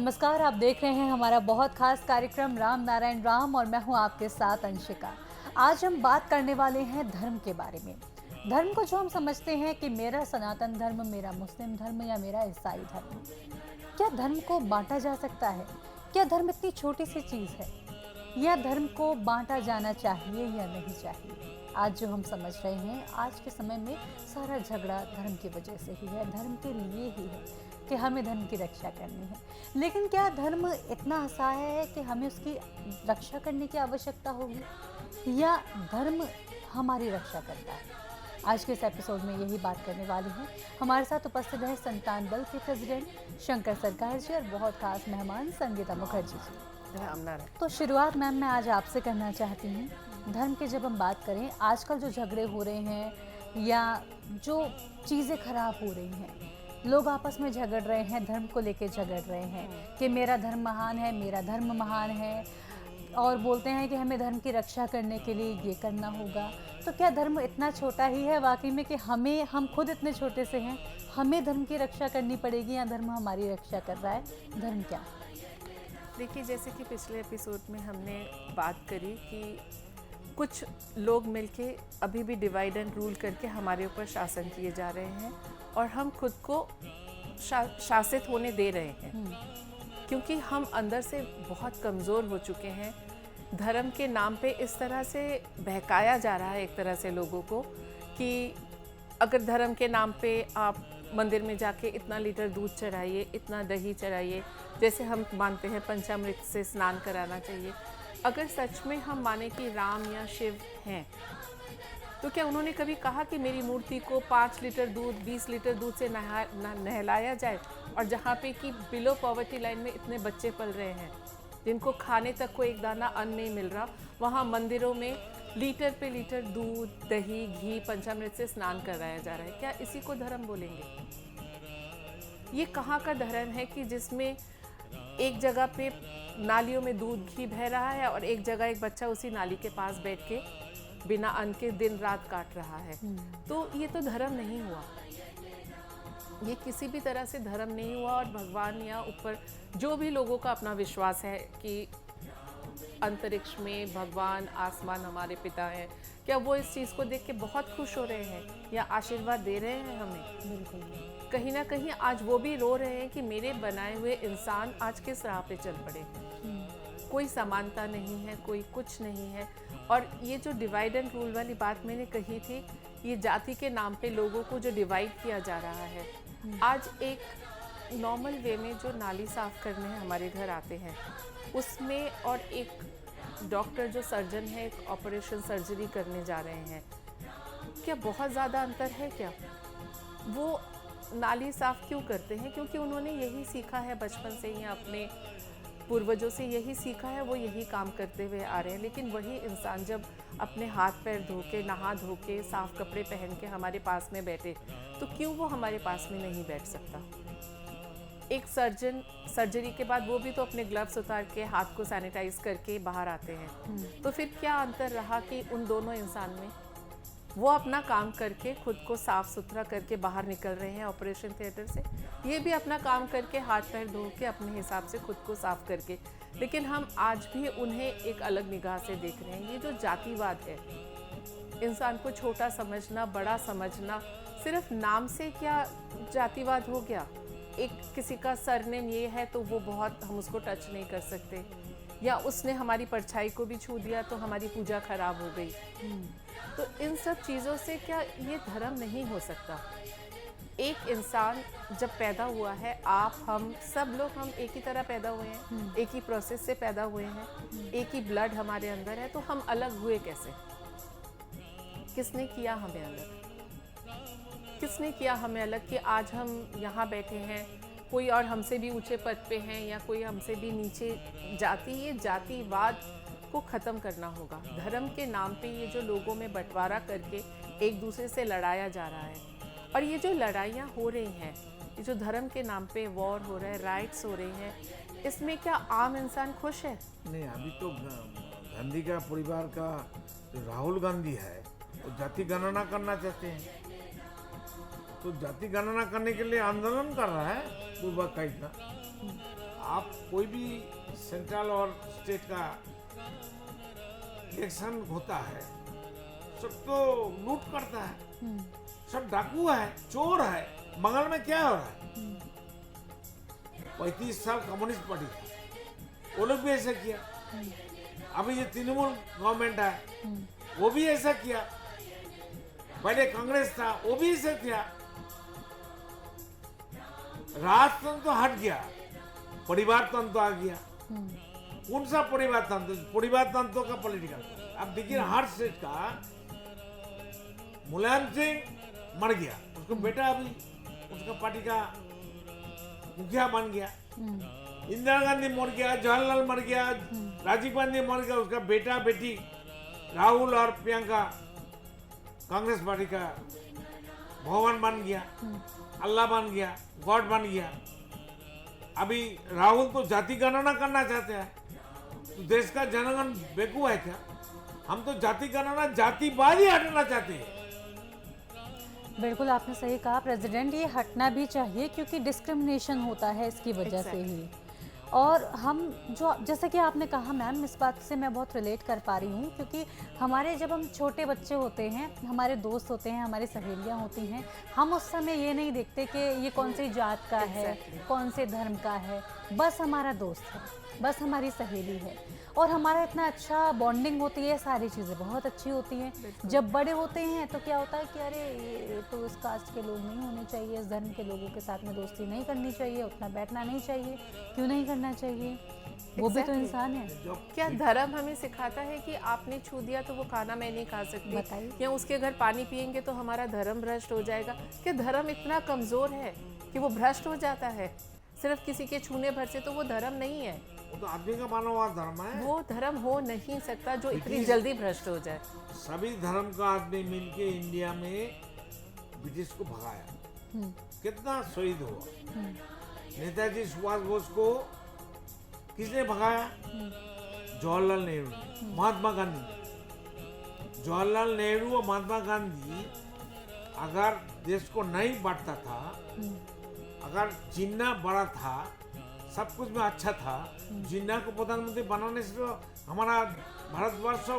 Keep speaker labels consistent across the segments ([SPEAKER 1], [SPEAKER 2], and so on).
[SPEAKER 1] नमस्कार, आप देख रहे हैं हमारा बहुत खास कार्यक्रम राम नारायण राम और मैं हूं आपके साथ अंशिका। आज हम बात करने वाले हैं धर्म के बारे में। धर्म को जो हम समझते हैं कि मेरा सनातन धर्म, मेरा मुस्लिम धर्म या मेरा ईसाई धर्म, क्या धर्म को बांटा जा सकता है? क्या धर्म इतनी छोटी सी चीज़ है? या धर्म को बांटा जाना चाहिए या नहीं चाहिए? आज जो हम समझ रहे हैं, आज के समय में सारा झगड़ा धर्म की वजह से ही है, धर्म के लिए ही है कि हमें धर्म की रक्षा करनी है। लेकिन क्या धर्म इतना असहाय है कि हमें उसकी रक्षा करने की आवश्यकता होगी या धर्म हमारी रक्षा करता है? आज के इस एपिसोड में यही बात करने वाले हैं। हमारे साथ उपस्थित है संतान बल के प्रेसिडेंट शंकर सरकार जी और बहुत खास मेहमान संगीता मुखर्जी जी।
[SPEAKER 2] राम नारायण।
[SPEAKER 1] तो शुरुआत मैम मैं आज आपसे करना चाहती हूँ। धर्म की जब हम बात करें, आजकल जो झगड़े हो रहे हैं या जो चीज़ें खराब हो रही हैं, लोग आपस में झगड़ रहे हैं, धर्म को लेके झगड़ रहे हैं कि मेरा धर्म महान है, मेरा धर्म महान है, और बोलते हैं कि हमें धर्म की रक्षा करने के लिए ये करना होगा। तो क्या धर्म इतना छोटा ही है वाकई में कि हम खुद इतने छोटे से हैं, हमें धर्म की रक्षा करनी पड़ेगी या धर्म हमारी रक्षा कर रहा है? धर्म क्या है?
[SPEAKER 2] देखिए, जैसे कि पिछले एपिसोड में हमने बात करी कि कुछ लोग मिलके अभी भी डिवाइड एंड रूल करके हमारे ऊपर शासन किए जा रहे हैं और हम खुद को शासित होने दे रहे हैं, क्योंकि हम अंदर से बहुत कमज़ोर हो चुके हैं। धर्म के नाम पे इस तरह से बहकाया जा रहा है एक तरह से लोगों को कि अगर धर्म के नाम पे आप मंदिर में जाके इतना लीटर दूध चढ़ाइए, इतना दही चढ़ाइए, जैसे हम मानते हैं पंचामृत से स्नान कराना चाहिए। अगर सच में हम माने कि राम या शिव हैं, तो क्या उन्होंने कभी कहा कि मेरी मूर्ति को 5 लीटर दूध, 20 लीटर दूध से नहलाया जाए? और जहाँ पे कि बिलो पॉवर्टी लाइन में इतने बच्चे पल रहे हैं जिनको खाने तक को एक दाना अन्न नहीं मिल रहा, वहाँ मंदिरों में लीटर पे लीटर दूध, दही, घी, पंचामृत से स्नान कराया जा रहा है। क्या इसी को धर्म बोलेंगे? ये कहाँ का धर्म है कि जिसमें एक जगह पे नालियों में दूध घी बह रहा है और एक जगह एक बच्चा उसी नाली के पास बैठ के बिना अन्न के दिन रात काट रहा है? तो ये तो धर्म नहीं हुआ, ये किसी भी तरह से धर्म नहीं हुआ। और भगवान या ऊपर जो भी लोगों का अपना विश्वास है कि अंतरिक्ष में भगवान, आसमान हमारे पिता हैं, क्या वो इस चीज़ को देख के बहुत खुश हो रहे हैं या आशीर्वाद दे रहे हैं हमें?
[SPEAKER 1] बिल्कुल।
[SPEAKER 2] कहीं ना कहीं आज वो भी रो रहे हैं कि मेरे बनाए हुए इंसान आज किस राह पे चल पड़े। कोई समानता नहीं है, कोई कुछ नहीं है। और ये जो डिवाइड एंड रूल वाली बात मैंने कही थी, ये जाति के नाम पे लोगों को जो डिवाइड किया जा रहा है। आज एक नॉर्मल वे में जो नाली साफ़ करने हमारे घर आते हैं उसमें, और एक डॉक्टर जो सर्जन है एक ऑपरेशन सर्जरी करने जा रहे हैं, क्या बहुत ज़्यादा अंतर है? क्या वो नाली साफ़ क्यों करते हैं? क्योंकि उन्होंने यही सीखा है बचपन से ही, अपने पूर्वजों से यही सीखा है, वो यही काम करते हुए आ रहे हैं। लेकिन वही इंसान जब अपने हाथ पैर धो के, नहा धो के, साफ़ कपड़े पहन के हमारे पास में बैठे, तो क्यों वो हमारे पास में नहीं बैठ सकता? एक सर्जन सर्जरी के बाद वो भी तो अपने ग्लव्स उतार के हाथ को सैनिटाइज करके बाहर आते हैं। तो फिर क्या अंतर रहा कि उन दोनों इंसान में? वो अपना काम करके खुद को साफ सुथरा करके बाहर निकल रहे हैं ऑपरेशन थिएटर से, ये भी अपना काम करके हाथ पैर धो के अपने हिसाब से खुद को साफ करके। लेकिन हम आज भी उन्हें एक अलग निगाह से देख रहे हैं। ये जो जातिवाद है, इंसान को छोटा समझना, बड़ा समझना, सिर्फ नाम से क्या जातिवाद हो गया? एक किसी का सरनेम ये है तो वो बहुत, हम उसको टच नहीं कर सकते, या उसने हमारी परछाई को भी छू दिया तो हमारी पूजा खराब हो गई। तो इन सब चीज़ों से क्या ये धर्म नहीं हो सकता? एक इंसान जब पैदा हुआ है, आप, हम सब लोग, हम एक ही तरह पैदा हुए हैं, एक ही प्रोसेस से पैदा हुए हैं, एक ही ब्लड हमारे अंदर है, तो हम अलग हुए कैसे? किसने किया हमें अलग? किसने किया हमें अलग कि आज हम यहाँ बैठे हैं, कोई और हमसे भी ऊंचे पद पे हैं या कोई हमसे भी नीचे जाति? ये जातिवाद को ख़त्म करना होगा। धर्म के नाम पे ये जो लोगों में बंटवारा करके एक दूसरे से लड़ाया जा रहा है, और ये जो लड़ाइयाँ हो रही हैं, ये जो धर्म के नाम पे वॉर हो रहा है, राइट्स हो रही हैं, इसमें क्या आम इंसान खुश है?
[SPEAKER 3] नहीं, अभी तो गांधी का परिवार का जो राहुल गांधी है वो जाति गणना करना चाहते हैं, तो जाति गणना करने के लिए आंदोलन कर रहा है बुर्बा का। आप कोई भी सेंट्रल और स्टेट का इलेक्शन होता है, सब तो लूट करता है, सब डाकू है, चोर है। बंगाल में क्या हो रहा है? 35 साल कम्युनिस्ट पार्टी था, वो लोग भी ऐसा किया। अभी ये तृणमूल गवर्नमेंट है, वो भी ऐसा किया। पहले कांग्रेस था, वो भी ऐसा किया। राजतंत्र तो हट गया, परिवार तंत्र आ गया। कौन सा परिवार तंत्र? परिवार तंत्र का पॉलिटिकल। अब देखिए हर स्टेट का मुलायम सिंह मर गया, उसका बेटा अभी उसका पार्टी का मुखिया बन गया। इंदिरा गांधी मर गया, जवाहरलाल मर गया, राजीव गांधी मर गया, उसका बेटा बेटी राहुल और प्रियंका कांग्रेस पार्टी का भगवान बन गया, अल्लाह बन गया, गॉड बन गया। अभी राहुल तो जाति गणना करना चाहते हैं, तो देश का जनगण बेवकूफ है क्या? हम तो जाति गणना, जातिवाद ही हटाना चाहते हैं।
[SPEAKER 1] बिल्कुल आपने सही कहा प्रेसिडेंट, ये हटना भी चाहिए क्योंकि डिस्क्रिमिनेशन होता है इसकी वजह से ही। और हम जो जैसे कि आपने कहा मैम, इस बात से मैं बहुत रिलेट कर पा रही हूँ क्योंकि हमारे जब हम छोटे बच्चे होते हैं, हमारे दोस्त होते हैं, हमारी सहेलियाँ होती हैं, हम उस समय ये नहीं देखते कि ये कौन सी जात का है, कौन से धर्म का है, बस हमारा दोस्त है, बस हमारी सहेली है और हमारा इतना अच्छा बॉन्डिंग होती है, सारी चीज़ें बहुत अच्छी होती हैं। जब बड़े होते हैं तो क्या होता है कि अरे ये तो इस कास्ट के लोग नहीं होने चाहिए, इस धर्म के लोगों के साथ में दोस्ती नहीं करनी चाहिए, उतना बैठना नहीं चाहिए। क्यों नहीं करना चाहिए? वो भी तो इंसान है।
[SPEAKER 2] क्या धर्म हमें सिखाता है कि आपने छू दिया तो वो खाना मैं नहीं खा सकती,
[SPEAKER 1] बताइए।
[SPEAKER 2] या उसके घर पानी पियेंगे तो हमारा धर्म भ्रष्ट हो जाएगा? क्या धर्म इतना कमजोर है कि वो भ्रष्ट हो जाता है सिर्फ किसी के छूने भर से? तो वो धर्म नहीं है,
[SPEAKER 3] वो तो आदमी का माना हुआ धर्म है।
[SPEAKER 2] वो धर्म हो नहीं सकता जो इतनी जल्दी भ्रष्ट हो जाए।
[SPEAKER 3] सभी धर्म का आदमी मिलके इंडिया में ब्रिटिश को भगाया, कितना शहीद हुआ। नेताजी सुभाष बोस को किसने भगाया? जवाहरलाल नेहरू ने, महात्मा गांधी ने। जवाहरलाल नेहरू और महात्मा गांधी अगर देश को नहीं बांटता था, अगर जिन्ना बड़ा था, सब कुछ में अच्छा था, जिन्ना को प्रधानमंत्री बनाने से तो हमारा भारतवर्ष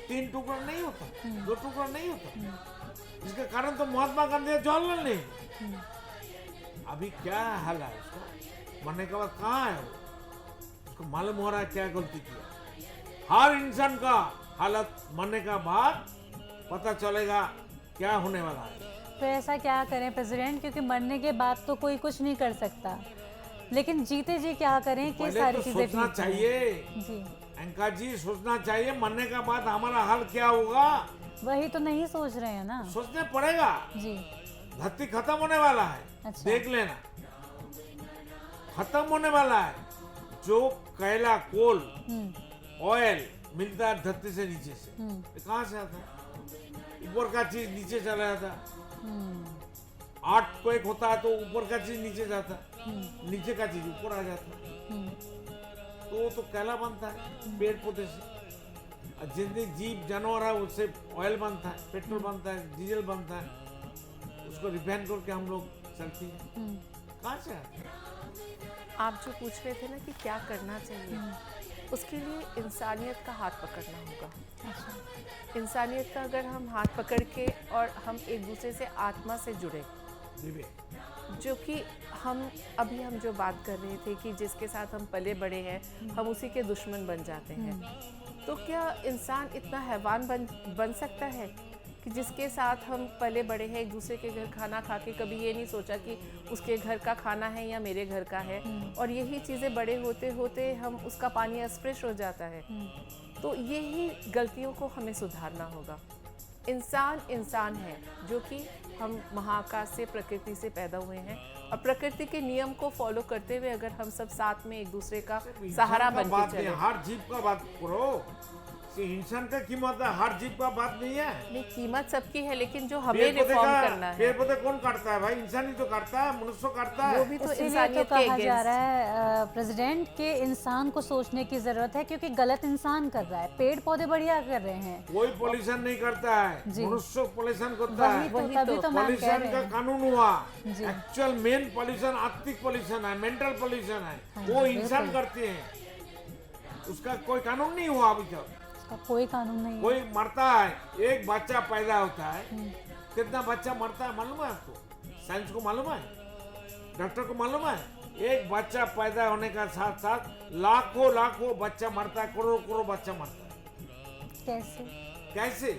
[SPEAKER 3] 3 टुकड़ा नहीं होता, 2 टुकड़ा नहीं होता। इसका कारण तो महात्मा गांधी और जवाहरलाल नेहरू। अभी क्या हाल है उसका? मरने के बाद कहाँ है वो? उसको मालूम हो रहा है क्या गलती किया। हर इंसान का हालत मरने का बाद पता चलेगा क्या होने वाला है।
[SPEAKER 1] तो ऐसा क्या करें प्रेसिडेंट, क्योंकि मरने के बाद तो कोई कुछ नहीं कर सकता, लेकिन जीते जी क्या करें कि सारी
[SPEAKER 3] तो
[SPEAKER 1] चीजें
[SPEAKER 3] सोचना
[SPEAKER 1] ठीक
[SPEAKER 3] चाहिए
[SPEAKER 1] जी।
[SPEAKER 3] अंका जी, सोचना चाहिए मरने के बाद हमारा हाल क्या होगा।
[SPEAKER 1] वही तो नहीं सोच रहे हैं ना
[SPEAKER 3] सोचने पड़ेगा।
[SPEAKER 1] जी।
[SPEAKER 3] धरती खत्म होने वाला है,
[SPEAKER 1] अच्छा।
[SPEAKER 3] देख लेना, खत्म होने वाला है। जो कोयला, कोल, ऑयल मिलता है धरती से नीचे से, ये कहाँ से आता है? ऊपर का चीज नीचे चला जाता है। अर्थक्वेक होता है तो ऊपर का चीज नीचे जाता है, नीचे का चीज ऊपर आ जाता है। तो वो तो कोयला बनता है पेड़ पौधे से, और जितने जीव जानवर है उससे ऑयल बनता है, पेट्रोल बनता है, डीजल बनता है, उसको रिफाइन करके हम लोग चलती हैं। कहाँ से आता है?
[SPEAKER 2] आप जो पूछ रहे थे ना कि क्या करना चाहिए, उसके लिए इंसानियत का हाथ पकड़ना होगा। इंसानियत का अगर हम हाथ पकड़ के और हम एक दूसरे से आत्मा से जुड़े, जो कि हम जो बात कर रहे थे कि जिसके साथ हम पले बड़े हैं हम उसी के दुश्मन बन जाते हैं, तो क्या इंसान इतना हैवान बन सकता है कि जिसके साथ हम पले बड़े हैं, एक दूसरे के घर खाना खा के कभी ये नहीं सोचा कि उसके घर का खाना है या मेरे घर का है, और यही चीज़ें बड़े होते होते हम उसका पानी अस्पृश्य हो जाता है। तो यही गलतियों को हमें सुधारना होगा। इंसान है जो कि हम महाकाश से, प्रकृति से पैदा हुए हैं, और प्रकृति के नियम को फॉलो करते हुए अगर हम सब साथ में एक दूसरे का सहारा बन के चले।
[SPEAKER 3] हर जीव का बात करो, इंसान का कीमत है, हर जीव का बात नहीं है।
[SPEAKER 2] नहीं, कीमत सबकी है, लेकिन जो हमें
[SPEAKER 3] पेड़ पौधे
[SPEAKER 2] रिफॉर्म
[SPEAKER 3] का
[SPEAKER 2] करना है
[SPEAKER 3] पेड़ पौधे कौन काटता है भाई? इंसान ही तो काटता है, मनुष्य काटता है।
[SPEAKER 2] वो भी तो
[SPEAKER 1] इसीलिए तो
[SPEAKER 2] इंसानियत के
[SPEAKER 1] कहा जा
[SPEAKER 2] अगेंस्ट।
[SPEAKER 1] रहा है प्रेसिडेंट के इंसान को सोचने की जरूरत है, क्योंकि गलत इंसान कर रहा है, पेड़ पौधे बढ़िया कर रहे हैं।
[SPEAKER 3] कोई पॉल्यूशन नहीं करता है,
[SPEAKER 1] जी।
[SPEAKER 3] मनुष्य पॉल्यूशन करता
[SPEAKER 1] वही
[SPEAKER 3] है।
[SPEAKER 1] तो,
[SPEAKER 2] वही
[SPEAKER 1] तभी
[SPEAKER 2] तो,
[SPEAKER 1] तो मैम कह
[SPEAKER 3] पॉल्यूशन
[SPEAKER 1] रहे
[SPEAKER 3] का
[SPEAKER 1] हैं।
[SPEAKER 3] कानून हुआ,
[SPEAKER 1] जी।
[SPEAKER 3] एक्चुअल मेन पॉल्यूशन आर्थिक पॉल्यूशन है, मेंटल पॉल्यूशन है,
[SPEAKER 1] हाँ
[SPEAKER 3] वो
[SPEAKER 1] जी,
[SPEAKER 3] इंसान
[SPEAKER 1] बिल्कुल।
[SPEAKER 3] करते हैं। उसका कोई कानून नहीं हुआ अभी तक।
[SPEAKER 1] इसका कोई कानून नहीं है।
[SPEAKER 3] कोई मरता है, एक बच्चा पैदा होता है, कितना बच्चा मरता है मालूम है आपको? साइंस को मालूम है, डॉक्टर को मालूम है? एक बच्चा पैदा होने का साथ साथ लाखों लाखों बच्चा मरता है, करोड़ों करोड़ों बच्चा मरता है।
[SPEAKER 1] कैसे?
[SPEAKER 3] कैसे?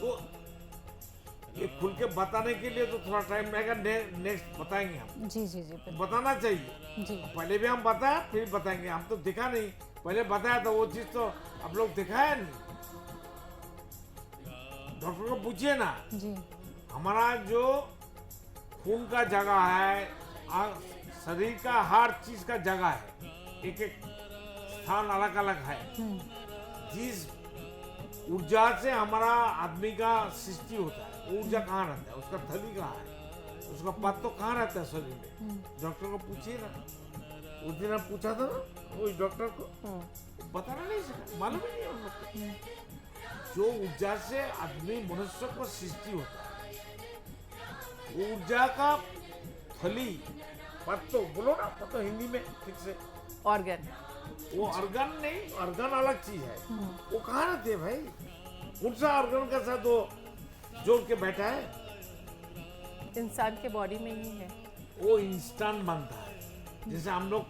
[SPEAKER 3] तो ये खुल के बताने के लिए तो थोड़ा टाइम लगेगा, नेक्स्ट बताएंगे हम।
[SPEAKER 1] जी जी जी बिल्कुल।
[SPEAKER 3] बताना चाहिए।
[SPEAKER 1] जी
[SPEAKER 3] पहले भी हम बताया, फिर बताएंगे। हम तो दिखा नहीं, पहले बताया तो वो चीज तो आप लोग दिखाया नहीं। डॉक्टर को पूछिए ना,
[SPEAKER 1] जी
[SPEAKER 3] हमारा जो खून का जगह है, शरीर का हर चीज का जगह है, एक एक स्थान अलग अलग है। जिस ऊर्जा से हमारा आदमी का सृष्टि होता है, वो ऊर्जा कहाँ रहता है, उसका थैली कहाँ है, उसका पत्तो कहाँ रहता है शरीर में? डॉक्टर को पूछिए ना। उस दिन आप पूछा था ना उस डॉक्टर को, बताना नहीं सका, मालूम ही नहीं उन लोग को। जो ऊर्जा से आदमी मनुष्य को सृष्टि होता है, वो ऊर्जा का थली, पत्तो बोलो ना, पत्तो हिंदी में ठीक से,
[SPEAKER 2] ऑर्गन।
[SPEAKER 3] वो ऑर्गन नहीं, ऑर्गन अलग चीज है। वो कहाँ रहते हैं भाई? कौन सा ऑर्गन के साथ वो जोड़ के बैठा है?
[SPEAKER 2] इंसान के बॉडी में ही है।
[SPEAKER 3] वो इंस्टेंट बनता है। जैसे हम लोग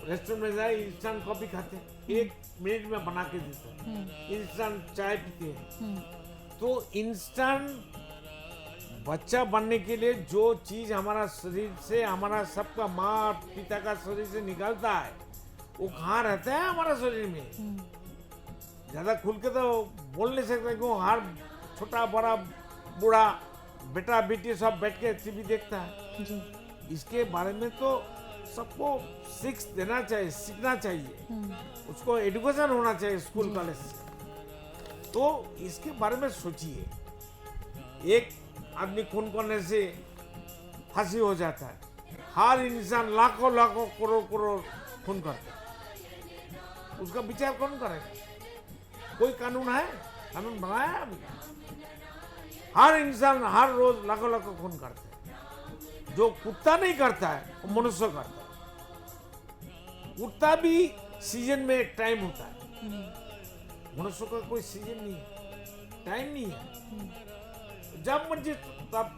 [SPEAKER 3] रेस्टोरेंट में जाए, इंस्टेंट कॉफी खाते हैं, 1 मिनट में बना के देते हैं। इंस्टेंट चाय पीते हैं। तो इंस्टेंट बच्चा बनने के लिए जो चीज हमारा शरीर से, हमारा सबका माँ पिता का शरीर से निकलता है, वो कहाँ रहता है हमारा शरीर में? ज्यादा खुल के तो बोल नहीं सकते, क्यों? हर छोटा बड़ा बूढ़ा बेटा बेटी सब बैठ के टीवी देखता है।
[SPEAKER 1] जी
[SPEAKER 3] इसके बारे में तो सबको देना चाहिए, सीखना चाहिए, उसको एजुकेशन होना चाहिए स्कूल कॉलेज से। तो इसके बारे में सोचिए। एक आदमी खून करने से हंसी हो जाता है, हर इंसान लाखों लाखों करोड़ करोड़ खून करता है, उसका विचार कौन करेगा? कोई कानून है? कानून बनाया है अभी? हर इंसान हर रोज लाखों लाखों खून करता है। जो कुत्ता नहीं करता है वो मनुष्य करता है। कुत्ता भी सीजन में एक टाइम होता है, मनुष्य का कोई सीजन नहीं है, टाइम नहीं है। जब मर्जी तब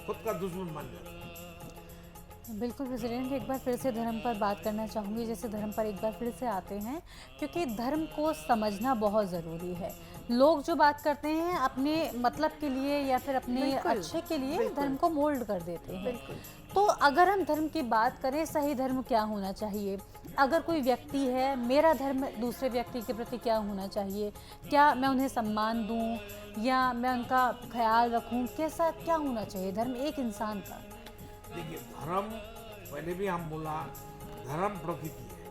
[SPEAKER 3] खुद का दुश्मन बन जाता है।
[SPEAKER 1] बिल्कुल प्रेसिडेंट, एक बार फिर से धर्म पर बात करना चाहूँगी। जैसे धर्म पर एक बार फिर से आते हैं, क्योंकि धर्म को समझना बहुत ज़रूरी है। लोग जो बात करते हैं अपने मतलब के लिए या फिर अपने
[SPEAKER 2] बिल्कुल,
[SPEAKER 1] अच्छे के लिए
[SPEAKER 2] बिल्कुल।
[SPEAKER 1] धर्म को मोल्ड कर देते हैं।
[SPEAKER 2] बिल्कुल।
[SPEAKER 1] तो अगर हम धर्म की बात करें, सही धर्म क्या होना चाहिए? अगर कोई व्यक्ति है, मेरा धर्म दूसरे व्यक्ति के प्रति क्या होना चाहिए? क्या मैं उन्हें सम्मान दूं या मैं उनका ख्याल रखूं? कैसा क्या होना चाहिए धर्म एक इंसान का?
[SPEAKER 3] देखिए, धर्म पहले भी हम बोला, धर्म प्रकृति है।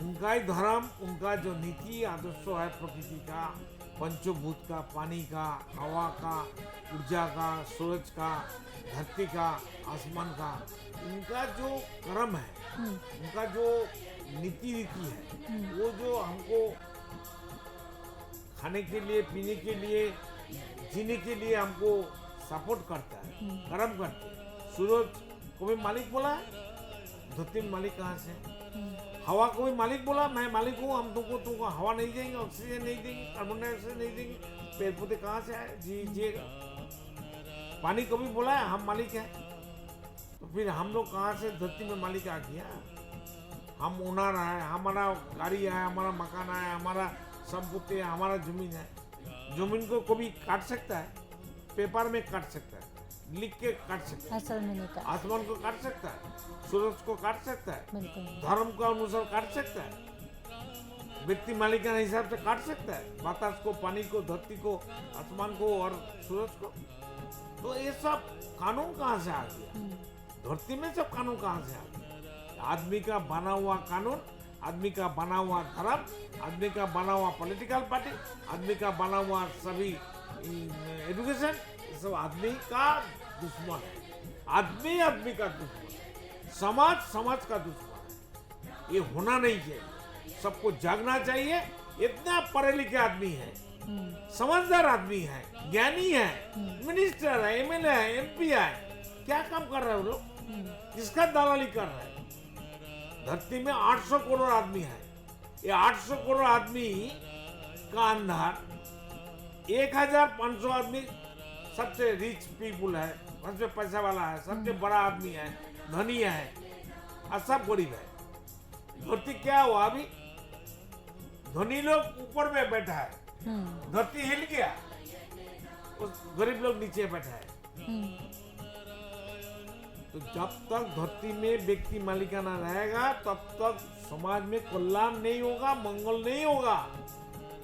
[SPEAKER 3] उनका ही धर्म, उनका जो नीति आदर्श है प्रकृति का, पंचभूत का, पानी का, हवा का, ऊर्जा का, सूरज का, धरती का, आसमान का, उनका जो कर्म है, उनका जो नीति रीति है, वो जो हमको खाने के लिए, पीने के लिए, जीने के लिए हमको सपोर्ट करता है, कर्म करते हैं। सूरज को भी मालिक बोला है, धरती में मालिक कहाँ से? हवा को भी मालिक बोला, मैं मालिक हूँ, हम तुमको हवा नहीं देंगे, ऑक्सीजन नहीं देंगे, कार्बन डाइऑक्साइड नहीं देंगे, पेड़ पौधे कहाँ से आए जिएगा? पानी को भी बोला है हम मालिक हैं, तो फिर हम लोग कहाँ से धरती में मालिक आ गया? हम ओनर है, हमारा गाड़ी है, हमारा मकान है, हमारा संपत्ति है, हमारा जमीन है। जमीन को कभी काट सकता है? पेपर में काट सकता है, लिख के काट सकता है,
[SPEAKER 1] असल में नहीं कर।
[SPEAKER 3] आसमान को काट सकता है, सूरज को काट सकता है,
[SPEAKER 1] बिल्कुल
[SPEAKER 3] धर्म का अनुसार काट सकता है, व्यक्ति मालिकाना हिसाब से काट सकता है, बातास को, पानी को, धरती को, आसमान को और सूरज को। तो ये सब कानून कहाँ से आ गया? धरती में सब कानून कहाँ से आ गया? आदमी का बना हुआ कानून आदमी का बना हुआ धर्म, आदमी का बना हुआ पॉलिटिकल पार्टी, आदमी का बना हुआ सभी एजुकेशन, सब आदमी का दुश्मन है। आदमी आदमी का दुश्मन है, समाज समाज का दुश्मन है। ये होना नहीं चाहिए, सबको जागना चाहिए। इतना पढ़े लिखे आदमी है, समझदार आदमी है, ज्ञानी है, मिनिस्टर है, एमएलए है, एमपी है, क्या काम कर रहे हैं वो लोग? किसका दलाली कर रहे हैं? धरती में 800 करोड़ आदमी है। ये 800 करोड़ आदमी का अंदर 1500 आदमी सबसे रिच पीपुल है, सबसे पैसा वाला है, सबसे बड़ा आदमी है, धनी है, और सब गरीब है। धरती क्या हुआ अभी? धनी लोग ऊपर में बैठा है, धरती हिल गया, उस गरीब लोग नीचे बैठा है। तो जब तक धरती में व्यक्ति मालिकाना रहेगा तब तक समाज में कल्याण नहीं होगा, मंगल नहीं होगा।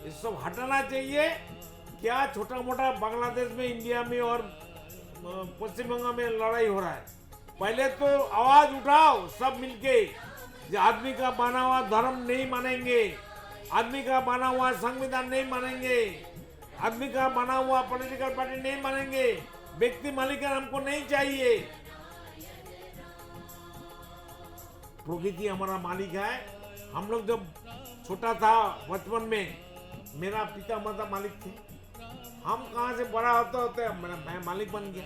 [SPEAKER 3] ये सब हटाना चाहिए। क्या छोटा मोटा बांग्लादेश में, इंडिया में और पश्चिम बंगाल में लड़ाई हो रहा है? पहले तो आवाज उठाओ सब मिलके, जो आदमी का बना हुआ धर्म नहीं मानेंगे, आदमी का बना हुआ संविधान नहीं मानेंगे, आदमी का बना हुआ पॉलिटिकल पार्टी नहीं मानेंगे, व्यक्ति मालिकाना हमको नहीं चाहिए। प्रकृति हमारा मालिक है। हम लोग जब छोटा था बचपन में, मेरा पिता माता मालिक थे। हम कहाँ से बड़ा होते होते मैं मालिक बन गया।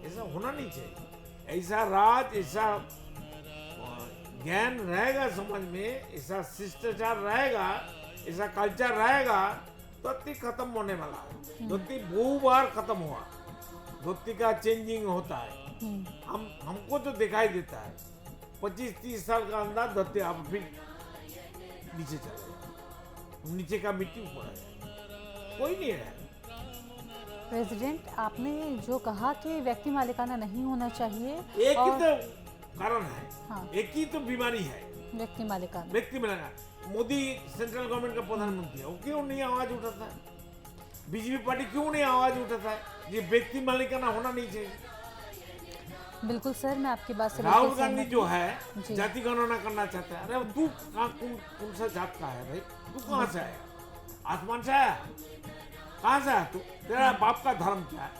[SPEAKER 3] ऐसा होना नहीं चाहिए। ऐसा राज, ऐसा ज्ञान रहेगा समाज में, ऐसा शिष्टाचार रहेगा, ऐसा कल्चर रहेगा, धरती खत्म होने वाला है। धरती बहु बार खत्म हुआ, धरती का चेंजिंग होता है। हमको तो दिखाई देता है 25-30 साल का अंदर धरती अब फिर नीचे चला जाए, नीचे का मिट्टी ऊपर आ जाए, कोई नहीं है।
[SPEAKER 1] प्रेसिडेंट, आपने जो कहा कि व्यक्ति मालिकाना नहीं होना चाहिए,
[SPEAKER 3] एक ही तो कारण है।
[SPEAKER 1] हाँ।
[SPEAKER 3] एक ही तो बीमारी है,
[SPEAKER 1] व्यक्ति मालिकाना।
[SPEAKER 3] व्यक्ति मालिकाना। मोदी सेंट्रल गवर्नमेंट का प्रधानमंत्री है, वो क्यों नहीं आवाज उठाता है? बीजेपी पार्टी क्यों नहीं आवाज उठाता है? ये व्यक्ति मालिकाना होना नहीं चाहिए।
[SPEAKER 1] बिल्कुल सर, मैं आपकी बात से
[SPEAKER 3] राहुल
[SPEAKER 1] बिल्कुल
[SPEAKER 3] गांधी
[SPEAKER 1] सहमत
[SPEAKER 3] जो
[SPEAKER 1] हूँ।
[SPEAKER 3] है
[SPEAKER 1] जी।
[SPEAKER 3] जाति गणना करना चाहता है। अरे तू कौन सा जात का है भाई? तू कहाँ से आया? आसमान से आया? कहाँ से आया तू? तेरा बाप का धर्म क्या है?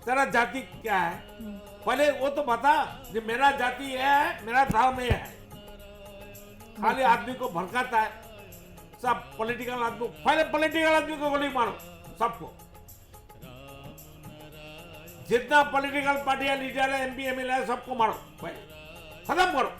[SPEAKER 3] तेरा जाति क्या है? पहले वो तो बता कि मेरा जाति ये है, मेरा धर्म ये है। खाली आदमी को भड़काता है, सब पॉलिटिकल आदमी। पहले पॉलिटिकल आदमी को गोली मारो, सबको। जितना पॉलिटिकल पार्टियां, लीडर है, एमपी एमएलए है, सबको मारो, पहले खत्म करो।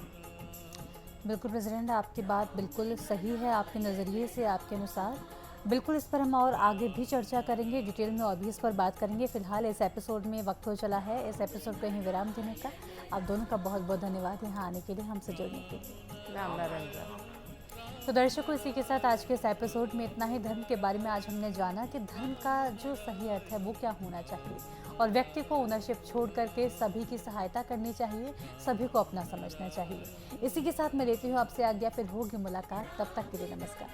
[SPEAKER 1] बिल्कुल प्रेसिडेंट, आपकी बात बिल्कुल सही है। आपके नज़रिए से, आपके अनुसार बिल्कुल इस पर हम और आगे भी चर्चा करेंगे, डिटेल में और भी इस पर बात करेंगे। फिलहाल इस एपिसोड में वक्त हो चला है इस एपिसोड को यहीं विराम देने का। आप दोनों का बहुत बहुत धन्यवाद यहाँ आने के लिए, हमसे जुड़ने के लिए।
[SPEAKER 2] राम नारायण राम।
[SPEAKER 1] तो दर्शकों, इसी के साथ आज के इस एपिसोड में इतना ही। धर्म के बारे में आज हमने जाना कि धर्म का जो सही अर्थ है वो क्या होना चाहिए, और व्यक्ति को ओनरशिप छोड़ करके सभी की सहायता करनी चाहिए, सभी को अपना समझना चाहिए। इसी के साथ मैं लेती हूँ आपसे आज्ञा, फिर होगी मुलाकात। तब तक के लिए नमस्कार।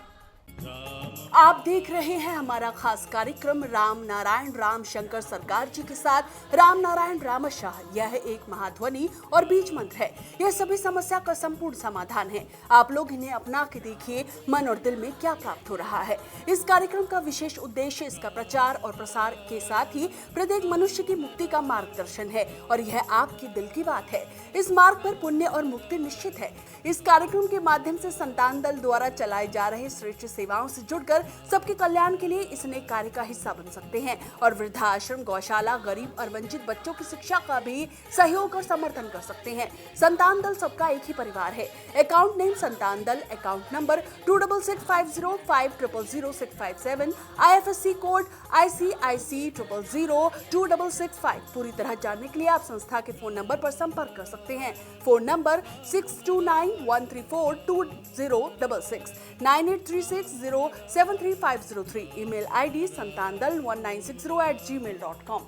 [SPEAKER 4] आप देख रहे हैं हमारा खास कार्यक्रम राम नारायण राम शंकर सरकार जी के साथ राम नारायण रामशाह। यह एक महाध्वनि और बीज मंत्र है। यह सभी समस्या का संपूर्ण समाधान है। आप लोग इन्हें अपना के देखिए, मन और दिल में क्या प्राप्त हो रहा है। इस कार्यक्रम का विशेष उद्देश्य इसका प्रचार और प्रसार के साथ ही प्रत्येक मनुष्य की मुक्ति का मार्गदर्शन है, और यह आपके दिल की बात है। इस मार्ग पर पुण्य और मुक्ति निश्चित है। इस कार्यक्रम के माध्यम से संतान दल द्वारा चलाए जा रहे श्रेष्ठ सेवाओं से जुड़कर सबके कल्याण के लिए इस नए कार्य का हिस्सा बन सकते हैं, और वृद्धाश्रम, गौशाला, गरीब और वंचित बच्चों की शिक्षा का भी सहयोग और समर्थन कर सकते हैं। संतान दल सबका एक ही परिवार है। अकाउंट नेम संतान दल, account number 266505000657, IFSC code ICIC 000265। पूरी तरह जानने के लिए आप संस्था के फोन नंबर पर संपर्क कर सकते हैं। Phone number 6291342066, 9836073503। Email ID santandal1960@gmail.com।